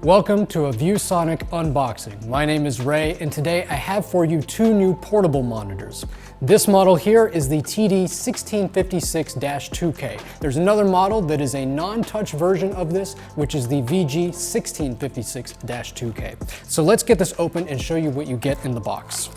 Welcome to a ViewSonic unboxing. My name is Ray, and today I have for you two new portable monitors. This model here is the TD1656-2K. There's another model that is a non-touch version of this, which is the VG1656-2K. So let's get this open and show you what you get in the box.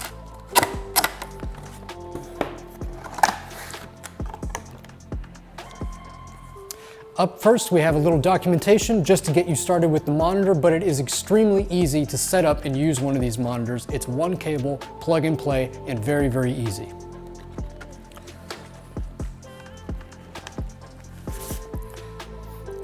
Up first, we have a little documentation just to get you started with the monitor, but it is extremely easy to set up and use one of these monitors. It's one cable, plug and play, and very, very easy.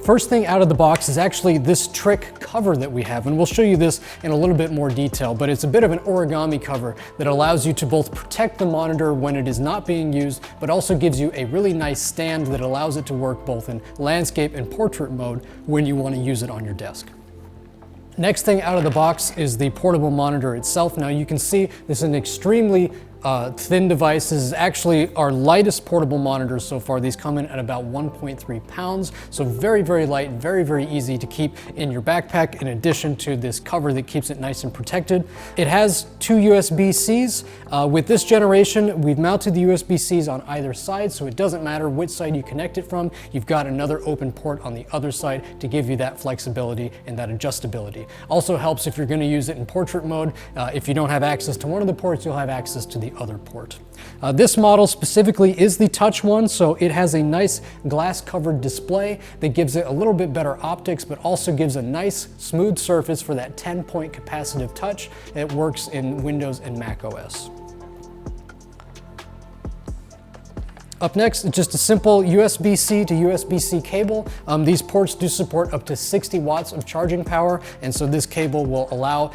First thing out of the box is actually this trick cover that we have, and we'll show you this in a little bit more detail, but it's a bit of an origami cover that allows you to both protect the monitor when it is not being used, but also gives you a really nice stand that allows it to work both in landscape and portrait mode when you want to use it on your desk. Next thing out of the box is the portable monitor itself. Now you can see this is an extremely thin device. This is actually our lightest portable monitors so far. These come in at about 1.3 pounds. So very, very light, very, very easy to keep in your backpack in addition to this cover that keeps it nice and protected. It has two USB-Cs. With this generation, we've mounted the USB-Cs on either side, so it doesn't matter which side you connect it from. You've got another open port on the other side to give you that flexibility and that adjustability. Also helps if you're going to use it in portrait mode. If you don't have access to one of the ports, you'll have access to the other port. This model specifically is the touch one, so it has a nice glass covered display that gives it a little bit better optics, but also gives a nice smooth surface for that 10-point capacitive touch that works in Windows and Mac OS. Up next, just a simple USB-C to USB-C cable. These ports do support up to 60 watts of charging power, and so this cable will allow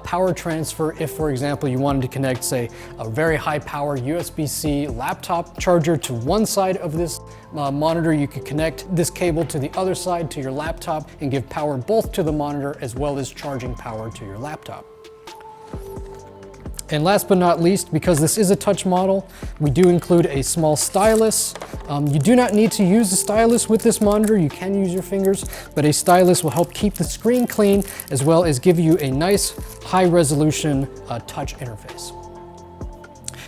power transfer if, for example, you wanted to connect, say, a very high-power USB-C laptop charger to one side of this monitor. You could connect this cable to the other side to your laptop and give power both to the monitor as well as charging power to your laptop. And last but not least, because this is a touch model, we do include a small stylus. You do not need to use the stylus with this monitor. You can use your fingers, but a stylus will help keep the screen clean as well as give you a nice high-resolution touch interface.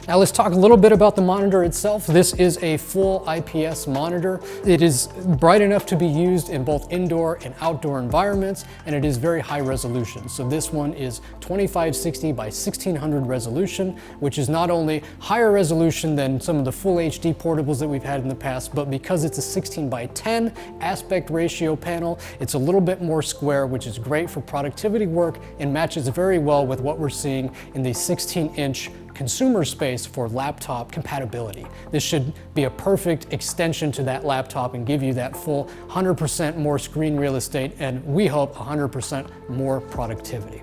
Now let's talk a little bit about the monitor itself. This is a full IPS monitor. It is bright enough to be used in both indoor and outdoor environments, and it is very high resolution. So this one is 2560 by 1600 resolution, which is not only higher resolution than some of the full HD portables that we've had in the past, but because it's a 16 by 10 aspect ratio panel, it's a little bit more square, which is great for productivity work and matches very well with what we're seeing in the 16-inch consumer space for laptop compatibility. This should be a perfect extension to that laptop and give you that full 100% more screen real estate, and we hope 100% more productivity.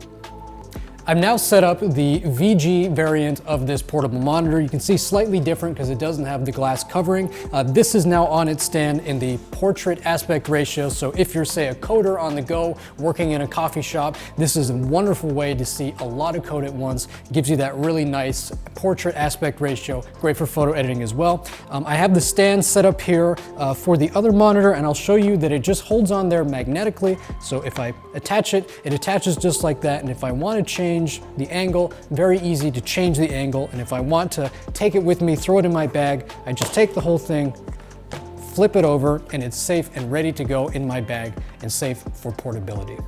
I've now set up the VG variant of this portable monitor. You can see slightly different because it doesn't have the glass covering. This is now on its stand in the portrait aspect ratio. So if you're, say, a coder on the go, working in a coffee shop, this is a wonderful way to see a lot of code at once. It gives you that really nice portrait aspect ratio, great for photo editing as well. I have the stand set up here for the other monitor, and I'll show you that it just holds on there magnetically. So if I attach it, it attaches just like that. And if I want to change the angle, very easy to change the angle. And if I want to take it with me, throw it in my bag, I just take the whole thing, flip it over, and it's safe and ready to go in my bag and safe for portability.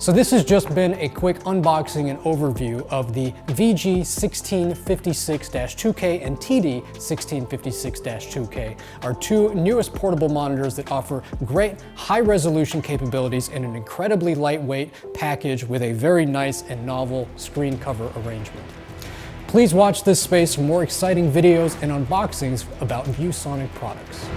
So this has just been a quick unboxing and overview of the VG1656-2K and TD1656-2K, our two newest portable monitors that offer great high-resolution capabilities in an incredibly lightweight package with a very nice and novel screen cover arrangement. Please watch this space for more exciting videos and unboxings about ViewSonic products.